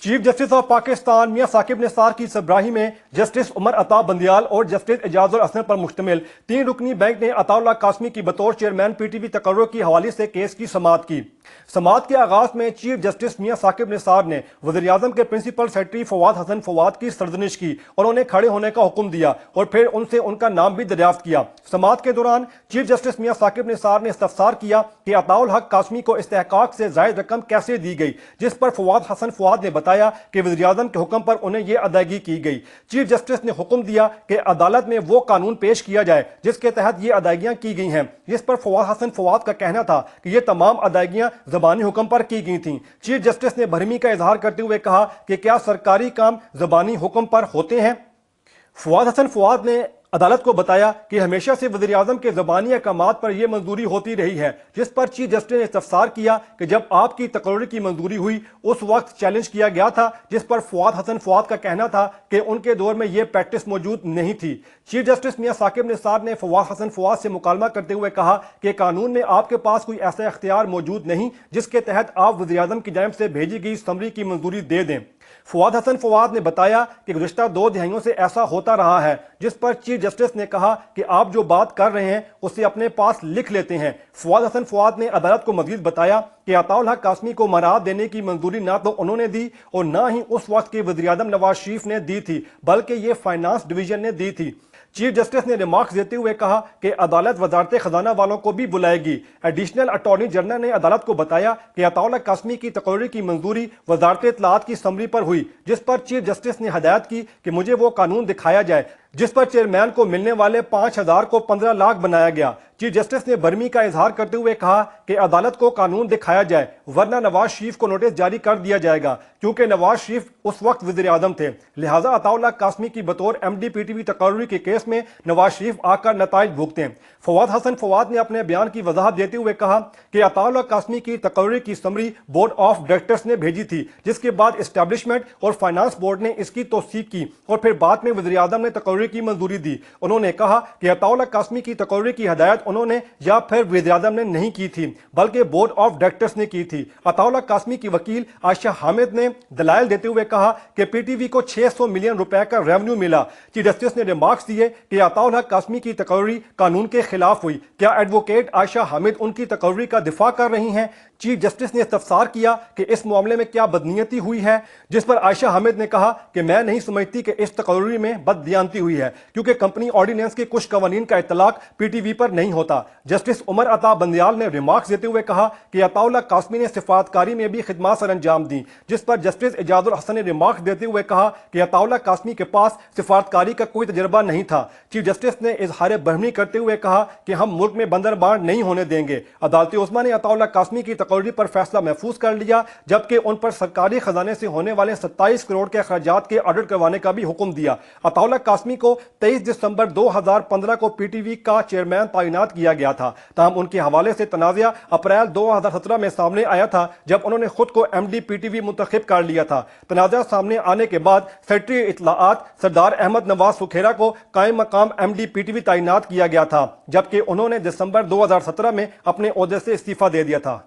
Chief justice of Pakistan मियां साकिब निसार की सरबराही में justice Umar Ata Bandial और जस्टिस एजाजुल हसन पर मुश्तमिल 3 रुकनी बेंच ने अताउल्लाह कासमी की बतौर चेयरमैन पीटीवी तकर्रुर के हवाले से केस की समाअत की। समाअत के आगाज में चीफ जस्टिस मियां साकिब निसार ने वज़ीर-ए-आज़म के प्रिंसिपल सेक्रेटरी फवाद हसन फवाद की सरजनिश की और उन्हें खड़े होने का हुक्म दिया और फिर उनसे उनका नाम भी दरियाफ्त किया। समाअत के दौरान चीफ जस्टिस मियां साकिब निसार ने इस्तफसार किया कि अताउल हक कासमी को इस्तेहकाक से जायद रकम कैसे दी गई, जिस पर फवाद हसन फवाद ने बताया कि वज़ीर-ए-आज़म के हुक्म पर उन्हें यह अदायगी की गई। चीफ जस्टिस ने हुक्म दिया कि अदालत में वो कानून पेश किया जाए जिसके तहत ये अदायगियां की गई हैं, जिस पर फवाद हसन फवाद का कहना था कि ये तमाम अदायगियां ज़बानी हुक्म पर की गई थीं। चीफ जस्टिस ने भरमी का इजहार करते हुए कहा कि क्या सरकारी काम ज़बानी हुक्म पर होते हैं। फवाद हसन फवाद ने अदालत को बताया कि हमेशा से वज़ीर-ए-आज़म के ज़बानी अहकामात पर यह मंजूरी होती रही है, जिस पर चीफ जस्टिस ने इस्तफसार किया कि जब आपकी तकर्रुर की मंजूरी हुई उस वक्त चैलेंज किया गया था, जिस पर फवाद हसन फवाद का कहना था कि उनके दौर में यह प्रैक्टिस मौजूद नहीं थी। चीफ जस्टिस मियां साकिब निसार ने फवाद हसन फवाद से मुकालमा करते हुए कहा कि कानून में आपके पास कोई ऐसा इख्तियार मौजूद नहीं जिसके तहत आप वज़ीर-ए-आज़म की जानिब से भेजी गई समरी की मंजूरी दे दें। फवाद हसन फवाद ने बताया कि गुज़िश्ता 2 दिहाइयों से ऐसा होता रहा है, जिस पर चीफ जस्टिस ने कहा कि आप जो बात कर रहे हैं उसे अपने पास लिख लेते हैं। फवाद हसन फवाद ने अदालत को मजीद बताया कि अताउल हक कासमी को मराद देने की मंजूरी ना तो उन्होंने दी और ना ही उस वक्त के वज़ीर-ए-आज़म नवाज शरीफ ने दी थी, बल्कि ये फाइनेंस डिवीजन ने दी थी। चीफ जस्टिस ने रिमार्क्स देते हुए कहा कि अदालत वजारत खजाना वालों को भी बुलाएगी। एडिशनल अटॉर्नी जनरल ने अदालत को बताया कि अताउल हक कासमी की तकर्रुर की मंजूरी वजारत इत्तलाआत की समरी पर हुई, जिस पर चीफ जस्टिस ने हदायत की कि मुझे वो कानून दिखाया जाए जिस पर चेयरमैन को मिलने वाले 5,000 को 15 लाख बनाया गया। चीफ जस्टिस ने भरमी का इजहार करते हुए कहा कि अदालत को कानून दिखाया जाए वरना नवाज शरीफ को नोटिस जारी कर दिया जाएगा, क्योंकि नवाज शरीफ उस वक्त वज़ीर-ए-आज़म थे। लिहाजा अताउल हक कासमी की बतौर MD पीटीवी तकर्रुरी के केस में नवाज शरीफ आकर नताइज भुगतें। फवाद हसन फवाद ने अपने बयान की वजाहत देते हुए कहा कि अताउल हक कासमी की तकर्रुरी की समरी बोर्ड ऑफ डायरेक्टर्स ने भेजी थी, जिसके बाद एस्टैब्लिशमेंट और फाइनेंस बोर्ड ने इसकी तौसीक की और फिर बाद में वज़ीर-ए-आज़म ने तकर्रुरी की मंजूरी दी। उन्होंने कहा कि अताउल हक कासमी की तकर्रुरी की हदायत उन्होंने या फिर वज़ीर-ए-आज़म ने नहीं की थी, बल्कि बोर्ड ऑफ डायरेक्टर्स ने की थी। अताउल हक कासमी की वकील आयशा हामिद ने दलाइल देते हुए कहा कि पीटीवी को 600 मिलियन रुपए का रेवेन्यू मिला। चीफ जस्टिस ने रिमार्क्स दिए कि अताउल हक कासमी की तकर्रुरी कानून के खिलाफ हुई। क्या एडवोकेट आयशा हामिद उनकी तकर्रुरी का दिफा कर रही हैं? चीफ जस्टिस ने इस्तफसार किया कि इस मामले में क्या बदनीयती हुई है, जिस पर आयशा हामिद ने कहा कि मैं नहीं समझती कि इस तकर्रुरी में बददियानती हुई है, क्योंकि कंपनी ऑर्डिनेंस के कुछ कवानीन का इतलाक पीटीवी पर नहीं होता। जस्टिस उमर अता बंदियाल ने रिमार्क्स देते हुए कहा कि अताउल हक कासमी ने सिफारतकारी में भी खिदमत सर अंजाम दी, जिस पर जस्टिस एजाजुल हसन ने रिमार्क्स देते हुए कहा कि अताउल हक कासमी के पास सिफारतकारी का कोई तजर्बा नहीं था। चीफ जस्टिस ने इजहार बरहमी करते हुए कहा कि हम मुल्क में बंदरबांट नहीं होने देंगे। अदालती उस्मा ने अताउल हक कासमी की तकर्रुरी पर फैसला महफूज कर लिया, जबकि उन पर सरकारी खजाने से होने वाले 27 करोड़ के अखराजात के ऑडिट करवाने का भी हुक्म दिया। अताउल हक कासमी को 23 दिसंबर 2015 को पीटीवी का चेयरमैन तैनात किया गया था। ताहम उनके हवाले से तनाज़ा अप्रैल 2017 में सामने आया था, जब उन्होंने खुद को MD पीटीवी मुंतखब कर लिया था। तनाज़ा सामने आने के बाद सेक्रेटरी इत्तलाआत सरदार अहमद नवाज सुखेरा को कायम मकाम MD पीटीवी तैनात किया गया था, जबकि उन्होंने दिसंबर 2017 में अपने ओहदे से इस्तीफा दे दिया था।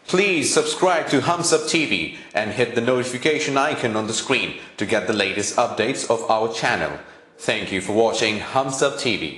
Please subscribe to Hums Up TV and hit the notification icon on the screen to get the latest updates of our channel. Thank you for watching Hums Up TV.